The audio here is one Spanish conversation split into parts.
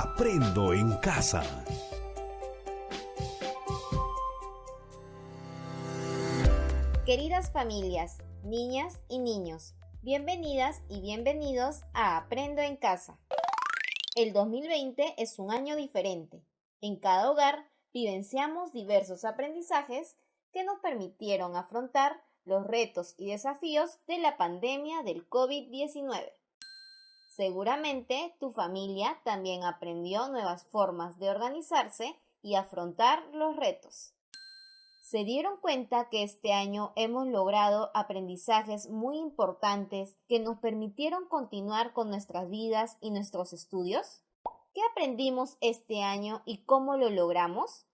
Aprendo en casa. Queridas familias, niñas y niños, bienvenidas y bienvenidos a Aprendo en Casa. El 2020 es un año diferente. En cada hogar vivenciamos diversos aprendizajes que nos permitieron afrontar los retos y desafíos de la pandemia del COVID-19. Seguramente tu familia también aprendió nuevas formas de organizarse y afrontar los retos. ¿Se dieron cuenta que este año hemos logrado aprendizajes muy importantes que nos permitieron continuar con nuestras vidas y nuestros estudios? ¿Qué aprendimos este año y cómo lo logramos?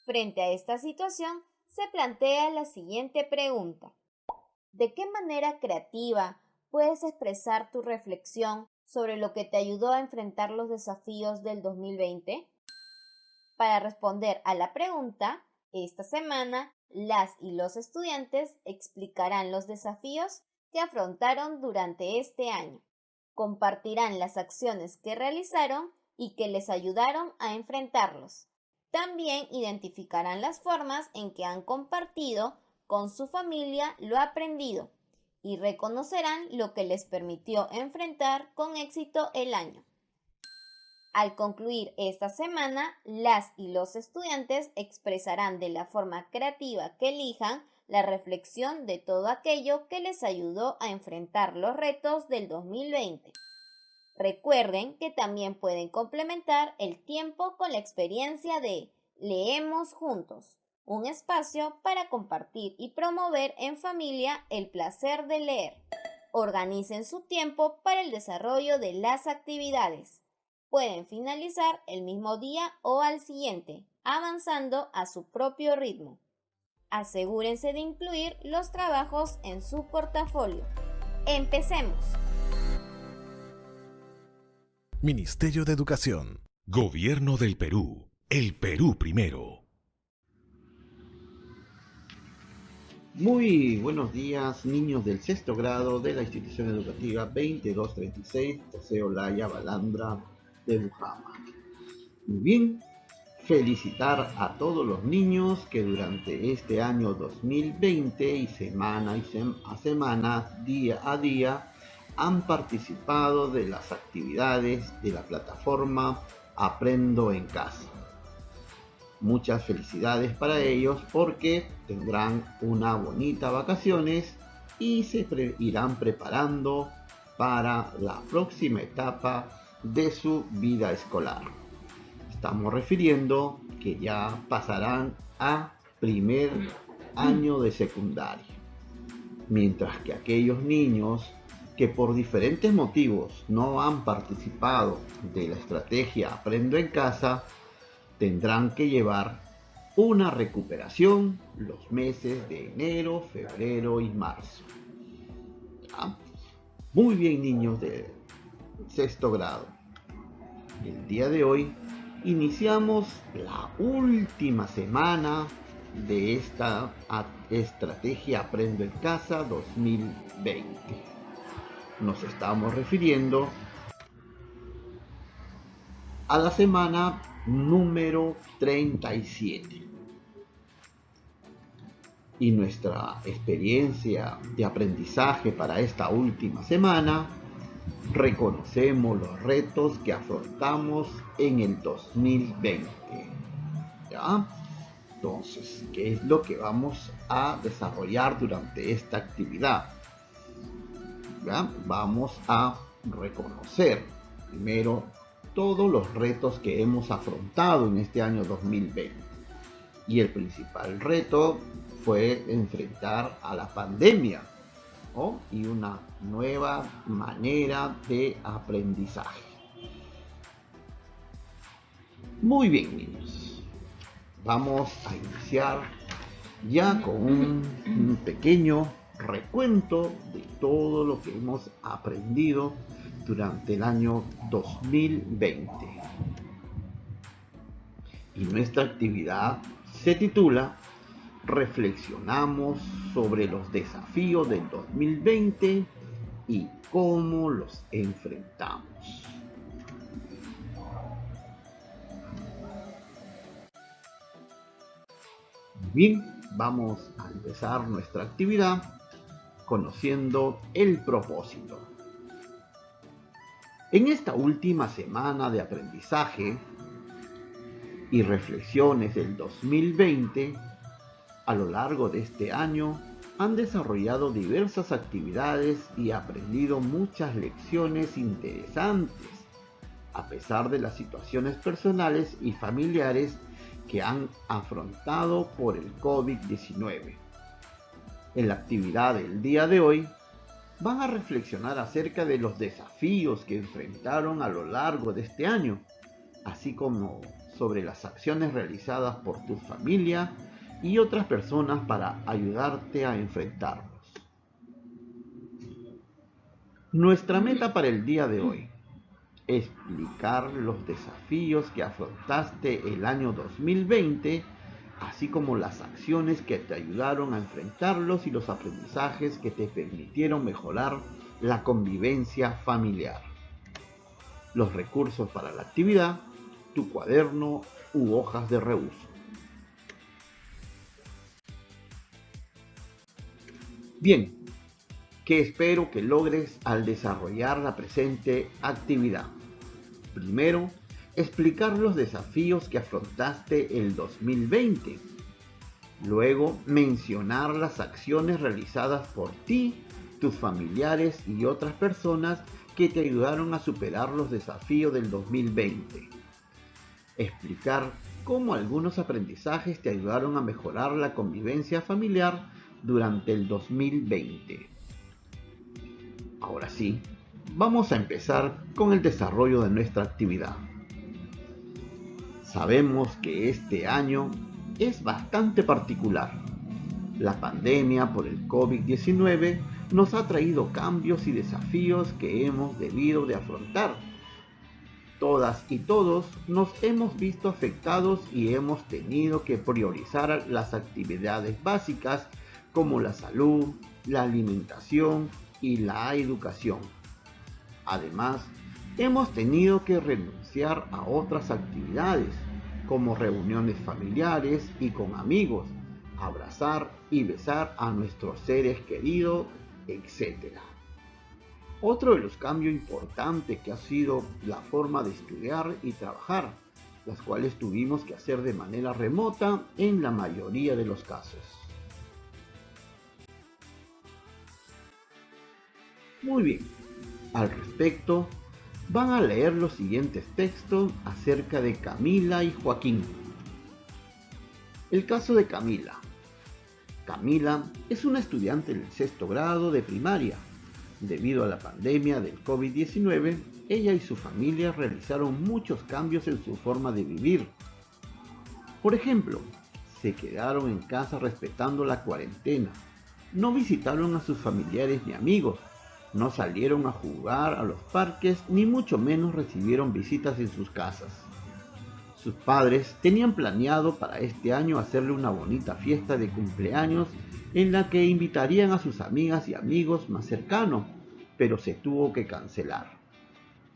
Frente a esta situación, se plantea la siguiente pregunta. ¿De qué manera creativa puedes expresar tu reflexión sobre lo que te ayudó a enfrentar los desafíos del 2020? Para responder a la pregunta, esta semana, las y los estudiantes explicarán los desafíos que afrontaron durante este año. Compartirán las acciones que realizaron y que les ayudaron a enfrentarlos. También identificarán las formas en que han compartido con su familia lo aprendido y reconocerán lo que les permitió enfrentar con éxito el año. Al concluir esta semana, las y los estudiantes expresarán de la forma creativa que elijan la reflexión de todo aquello que les ayudó a enfrentar los retos del 2020. Recuerden que también pueden complementar el tiempo con la experiencia de Leemos Juntos, un espacio para compartir y promover en familia el placer de leer. Organicen su tiempo para el desarrollo de las actividades. Pueden finalizar el mismo día o al siguiente, avanzando a su propio ritmo. Asegúrense de incluir los trabajos en su portafolio. ¡Empecemos! Ministerio de Educación. Gobierno del Perú. El Perú primero. Muy buenos días, niños del sexto grado de la institución educativa 2236, José Olaya Balandra de Bujama. Muy bien, felicitar a todos los niños que durante este año 2020 y semana a semana, día a día, han participado de las actividades de la plataforma Aprendo en Casa. Muchas felicidades para ellos porque tendrán una bonita vacaciones y se irán preparando para la próxima etapa de su vida escolar. Estamos refiriendo que ya pasarán a primer año de secundaria. Mientras que aquellos niños que por diferentes motivos no han participado de la estrategia Aprendo en Casa tendrán que llevar una recuperación los meses de enero, febrero y marzo. ¿Ya? Muy bien, niños de sexto grado. El día de hoy iniciamos la última semana de esta estrategia Aprendo en Casa 2020. Nos estamos refiriendo a la semana número 37. Y nuestra experiencia de aprendizaje para esta última semana, reconocemos los retos que afrontamos en el 2020. ¿Ya? Entonces, ¿qué es lo que vamos a desarrollar durante esta actividad? ¿Ya? Vamos a reconocer primero todos los retos que hemos afrontado en este año 2020. Y el principal reto fue enfrentar a la pandemia, ¿no? Y una nueva manera de aprendizaje. Muy bien, niños. Vamos a iniciar ya con un pequeño recuento de todo lo que hemos aprendido durante el año 2020. Y nuestra actividad se titula Reflexionamos sobre los desafíos del 2020 y cómo los enfrentamos. Bien, vamos a empezar nuestra actividad conociendo el propósito. En esta última semana de aprendizaje y reflexiones del 2020, a lo largo de este año han desarrollado diversas actividades y aprendido muchas lecciones interesantes, a pesar de las situaciones personales y familiares que han afrontado por el COVID-19. En la actividad del día de hoy, van a reflexionar acerca de los desafíos que enfrentaron a lo largo de este año, así como sobre las acciones realizadas por tu familia y otras personas para ayudarte a enfrentarlos. Nuestra meta para el día de hoy: explicar los desafíos que afrontaste el año 2020, así como las acciones que te ayudaron a enfrentarlos y los aprendizajes que te permitieron mejorar la convivencia familiar. Los recursos para la actividad: tu cuaderno u hojas de reuso. Bien, ¿qué espero que logres al desarrollar la presente actividad? Primero, explicar los desafíos que afrontaste el 2020. Luego, mencionar las acciones realizadas por ti, tus familiares y otras personas que te ayudaron a superar los desafíos del 2020. Explicar cómo algunos aprendizajes te ayudaron a mejorar la convivencia familiar durante el 2020. Ahora sí, vamos a empezar con el desarrollo de nuestra actividad. Sabemos que este año es bastante particular. La pandemia por el COVID-19 nos ha traído cambios y desafíos que hemos debido de afrontar. Todas y todos nos hemos visto afectados y hemos tenido que priorizar las actividades básicas como la salud, la alimentación y la educación. Además, hemos tenido que renunciar a otras actividades, como reuniones familiares y con amigos, abrazar y besar a nuestros seres queridos, etc. Otro de los cambios importantes que ha sido la forma de estudiar y trabajar, las cuales tuvimos que hacer de manera remota en la mayoría de los casos. Muy bien, al respecto, van a leer los siguientes textos acerca de Camila y Joaquín. El caso de Camila. Camila es una estudiante del 6º grado de primaria. Debido a la pandemia del COVID-19, ella y su familia realizaron muchos cambios en su forma de vivir. Por ejemplo, se quedaron en casa respetando la cuarentena, no visitaron a sus familiares ni amigos, no salieron a jugar a los parques, ni mucho menos recibieron visitas en sus casas. Sus padres tenían planeado para este año hacerle una bonita fiesta de cumpleaños en la que invitarían a sus amigas y amigos más cercanos, pero se tuvo que cancelar.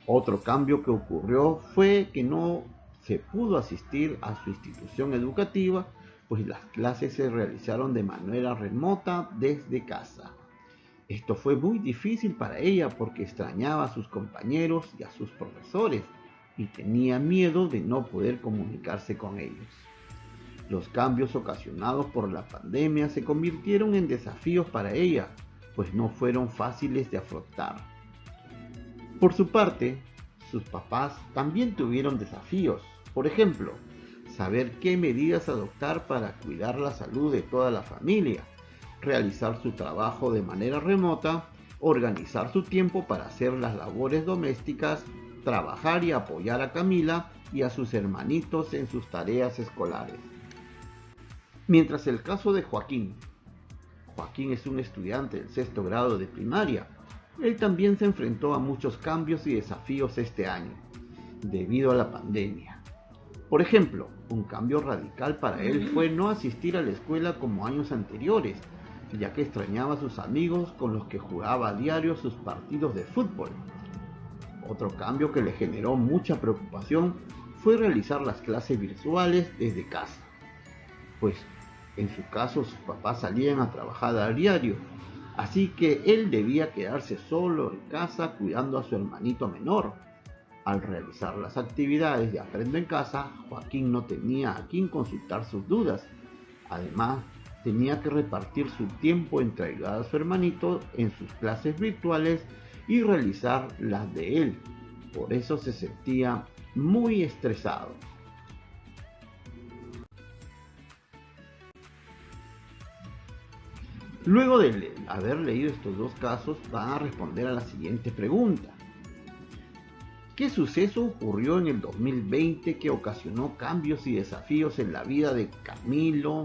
Otro cambio que ocurrió fue que no se pudo asistir a su institución educativa, pues las clases se realizaron de manera remota desde casa. Esto fue muy difícil para ella porque extrañaba a sus compañeros y a sus profesores y tenía miedo de no poder comunicarse con ellos. Los cambios ocasionados por la pandemia se convirtieron en desafíos para ella, pues no fueron fáciles de afrontar. Por su parte, sus papás también tuvieron desafíos. Por ejemplo, saber qué medidas adoptar para cuidar la salud de toda la familia, realizar su trabajo de manera remota, organizar su tiempo para hacer las labores domésticas, trabajar y apoyar a Camila y a sus hermanitos en sus tareas escolares. Mientras el caso de Joaquín es un estudiante del 6º grado de primaria. Él también se enfrentó a muchos cambios y desafíos este año, debido a la pandemia. Por ejemplo, un cambio radical para él fue no asistir a la escuela como años anteriores, ya que extrañaba a sus amigos con los que jugaba a diario sus partidos de fútbol. Otro cambio que le generó mucha preocupación fue realizar las clases virtuales desde casa, pues En su caso, sus papás salían a trabajar a diario, así que él debía quedarse solo en casa cuidando a su hermanito menor. Al realizar las actividades de Aprendo en Casa, Joaquín no tenía a quién consultar sus dudas. Además, tenía que repartir su tiempo entre ayudar a su hermanito en sus clases virtuales y realizar las de él. Por eso se sentía muy estresado. Luego de haber leído estos dos casos, van a responder a la siguiente pregunta. ¿Qué suceso ocurrió en el 2020 que ocasionó cambios y desafíos en la vida de Camilo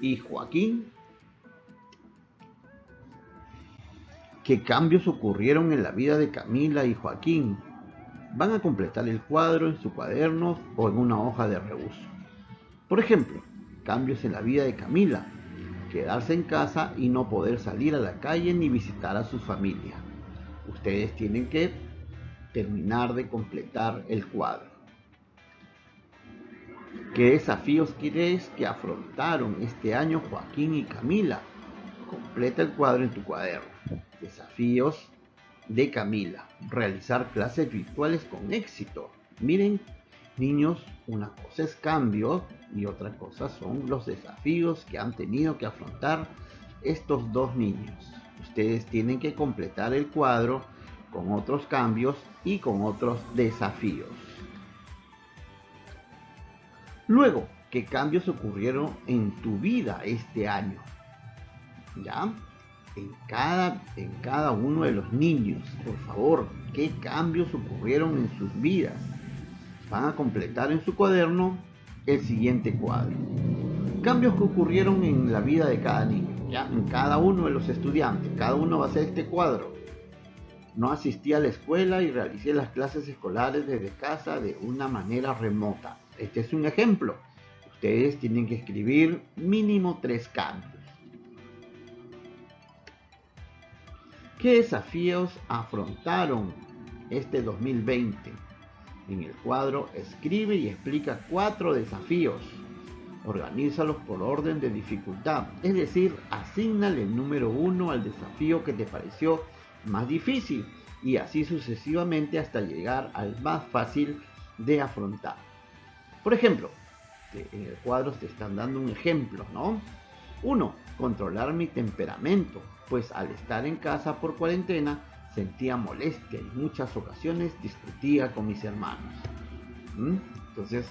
y Joaquín? ¿Qué cambios ocurrieron en la vida de Camila y Joaquín? Van a completar el cuadro en su cuaderno o en una hoja de reuso. Por ejemplo, cambios en la vida de Camila: quedarse en casa y no poder salir a la calle ni visitar a su familia. Ustedes tienen que terminar de completar el cuadro. ¿Qué desafíos crees que afrontaron este año Joaquín y Camila? Completa el cuadro en tu cuaderno. Desafíos de Camila: realizar clases virtuales con éxito. Miren, niños, una cosa es cambio y otra cosa son los desafíos que han tenido que afrontar estos dos niños. Ustedes tienen que completar el cuadro con otros cambios y con otros desafíos. Luego, ¿qué cambios ocurrieron en tu vida este año? ¿Ya? En cada uno de los niños, por favor, ¿qué cambios ocurrieron en sus vidas? Van a completar en su cuaderno el siguiente cuadro. Cambios que ocurrieron en la vida de cada niño, ¿ya? En cada uno de los estudiantes. Cada uno va a hacer este cuadro. No asistí a la escuela y realicé las clases escolares desde casa de una manera remota. Este es un ejemplo. Ustedes tienen que escribir mínimo 3 cambios. ¿Qué desafíos afrontaron este 2020? En el cuadro escribe y explica 4 desafíos. Organízalos por orden de dificultad, es decir, asígnale el número 1 al desafío que te pareció más difícil y así sucesivamente hasta llegar al más fácil de afrontar. Por ejemplo, en el cuadro te están dando un ejemplo, ¿no? 1. Controlar mi temperamento, pues al estar en casa por cuarentena sentía molestia y en muchas ocasiones discutía con mis hermanos. Entonces,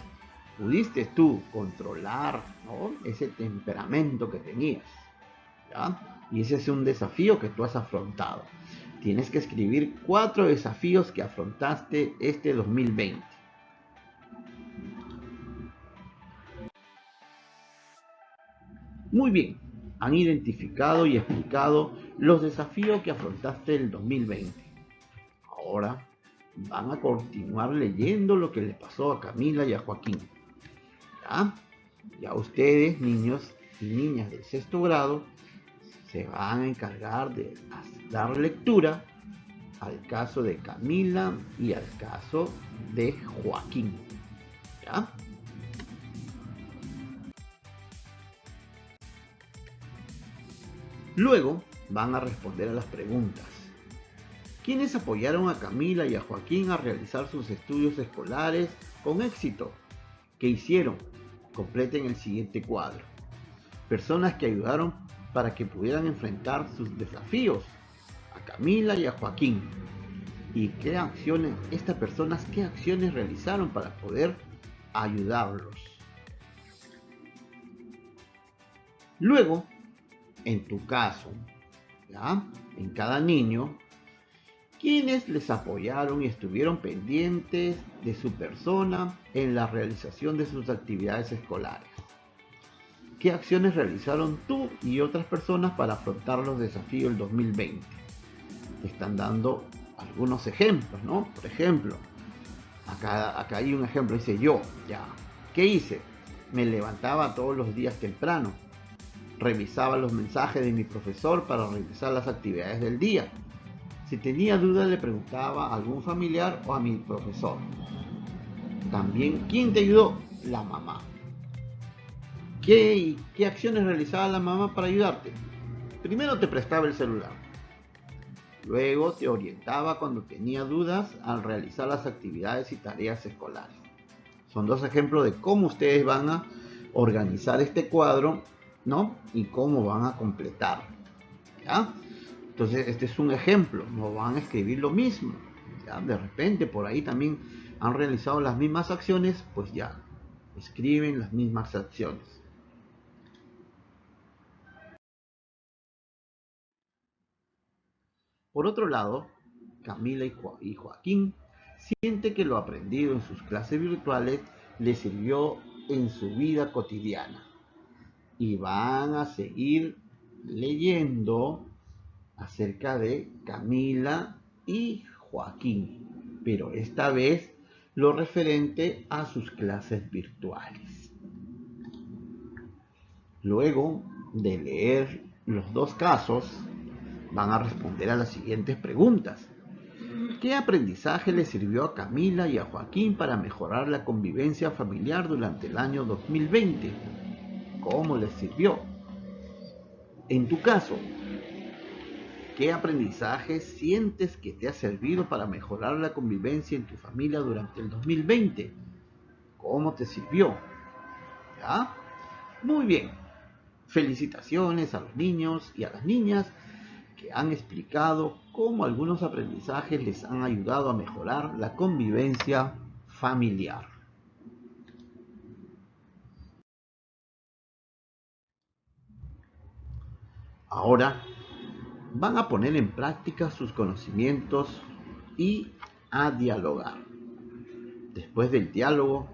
pudiste tú controlar, ¿no?, ese temperamento que tenías, ¿ya? Y ese es un desafío que tú has afrontado. Tienes que escribir 4 desafíos que afrontaste este 2020. Muy bien, han identificado y explicado los desafíos que afrontaste el 2020. Ahora van a continuar leyendo lo que le pasó a Camila y a Joaquín. Ya ustedes, niños y niñas del 6º grado, se van a encargar de dar lectura al caso de Camila y al caso de Joaquín. ¿Ya? Luego van a responder a las preguntas. ¿Quiénes apoyaron a Camila y a Joaquín a realizar sus estudios escolares con éxito? ¿Qué hicieron? Completen el siguiente cuadro. Personas que ayudaron para que pudieran enfrentar sus desafíos. A Camila y a Joaquín. ¿Y qué acciones realizaron para poder ayudarlos? Luego, en tu caso, ¿ya?, en cada niño, ¿quiénes les apoyaron y estuvieron pendientes de su persona en la realización de sus actividades escolares? ¿Qué acciones realizaron tú y otras personas para afrontar los desafíos del 2020? Te están dando algunos ejemplos, ¿no? Por ejemplo, acá hay un ejemplo, dice yo, ya, ¿qué hice? Me levantaba todos los días temprano. Revisaba los mensajes de mi profesor para revisar las actividades del día. Si tenía dudas le preguntaba a algún familiar o a mi profesor. También, ¿quién te ayudó? La mamá. ¿Qué acciones realizaba la mamá para ayudarte? Primero te prestaba el celular. Luego te orientaba cuando tenía dudas al realizar las actividades y tareas escolares. Son dos ejemplos de cómo ustedes van a organizar este cuadro, ¿no? Y cómo van a completar, ¿ya? Entonces, este es un ejemplo, no van a escribir lo mismo, ¿ya? De repente, por ahí también han realizado las mismas acciones, pues ya, escriben las mismas acciones. Por otro lado, Camila y Joaquín sienten que lo aprendido en sus clases virtuales les sirvió en su vida cotidiana y van a seguir leyendo acerca de Camila y Joaquín, pero esta vez lo referente a sus clases virtuales. Luego de leer los dos casos, van a responder a las siguientes preguntas. ¿Qué aprendizaje le sirvió a Camila y a Joaquín para mejorar la convivencia familiar durante el año 2020? ¿Cómo les sirvió? En tu caso, ¿qué aprendizaje sientes que te ha servido para mejorar la convivencia en tu familia durante el 2020? ¿Cómo te sirvió? ¿Ya? Muy bien. Felicitaciones a los niños y a las niñas que han explicado cómo algunos aprendizajes les han ayudado a mejorar la convivencia familiar. Ahora van a poner en práctica sus conocimientos y a dialogar. Después del diálogo,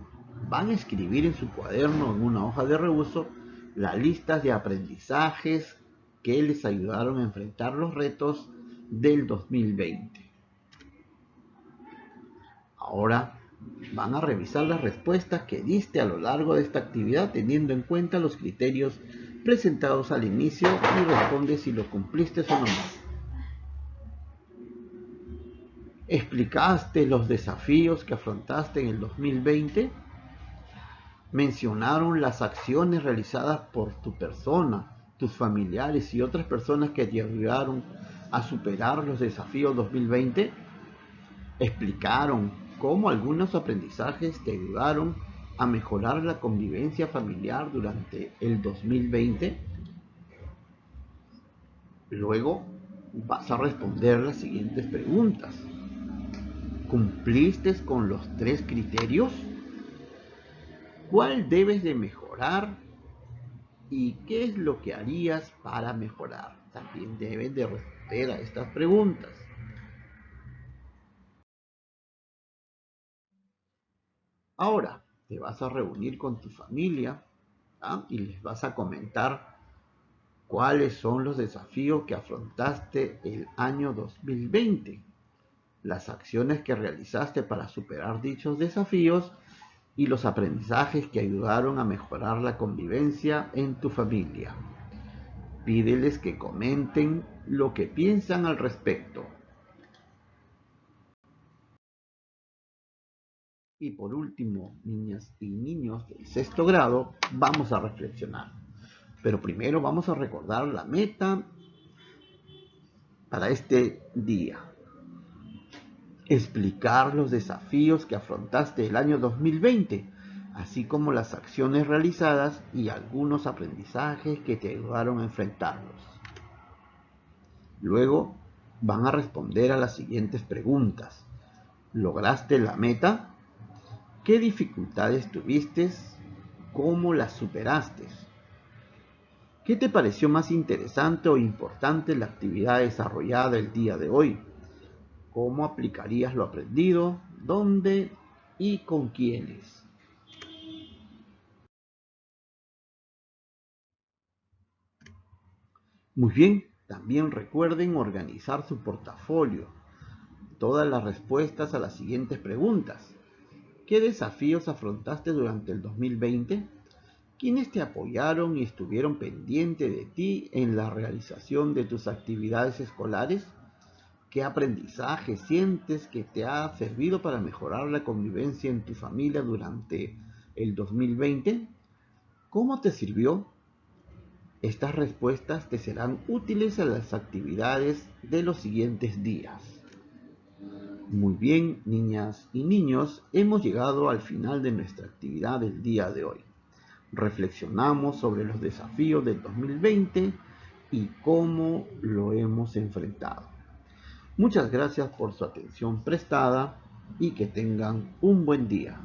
van a escribir en su cuaderno en una hoja de reuso las listas de aprendizajes que les ayudaron a enfrentar los retos del 2020. Ahora van a revisar las respuestas que diste a lo largo de esta actividad teniendo en cuenta los criterios presentados al inicio y responde si lo cumpliste o no. ¿Explicaste los desafíos que afrontaste en el 2020? ¿Mencionaron las acciones realizadas por tu persona, tus familiares y otras personas que te ayudaron a superar los desafíos 2020? ¿Explicaron cómo algunos aprendizajes te ayudaron a mejorar la convivencia familiar durante el 2020? Luego vas a responder las siguientes preguntas. ¿Cumpliste con los 3 criterios? ¿Cuál debes de mejorar? ¿Y qué es lo que harías para mejorar? También debes de responder a estas preguntas. Ahora te vas a reunir con tu familia, ¿ah? Y les vas a comentar cuáles son los desafíos que afrontaste el año 2020, las acciones que realizaste para superar dichos desafíos y los aprendizajes que ayudaron a mejorar la convivencia en tu familia. Pídeles que comenten lo que piensan al respecto. Y por último, niñas y niños del 6º grado, vamos a reflexionar. Pero primero vamos a recordar la meta para este día. Explicar los desafíos que afrontaste el año 2020, así como las acciones realizadas y algunos aprendizajes que te ayudaron a enfrentarlos. Luego van a responder a las siguientes preguntas. ¿Lograste la meta? ¿Qué dificultades tuviste? ¿Cómo las superaste? ¿Qué te pareció más interesante o importante en la actividad desarrollada el día de hoy? ¿Cómo aplicarías lo aprendido? ¿Dónde y con quiénes? Muy bien, también recuerden organizar su portafolio. Todas las respuestas a las siguientes preguntas. ¿Qué desafíos afrontaste durante el 2020? ¿Quiénes te apoyaron y estuvieron pendientes de ti en la realización de tus actividades escolares? ¿Qué aprendizaje sientes que te ha servido para mejorar la convivencia en tu familia durante el 2020? ¿Cómo te sirvió? Estas respuestas te serán útiles a las actividades de los siguientes días. Muy bien, niñas y niños, hemos llegado al final de nuestra actividad del día de hoy. Reflexionamos sobre los desafíos del 2020 y cómo lo hemos enfrentado. Muchas gracias por su atención prestada y que tengan un buen día.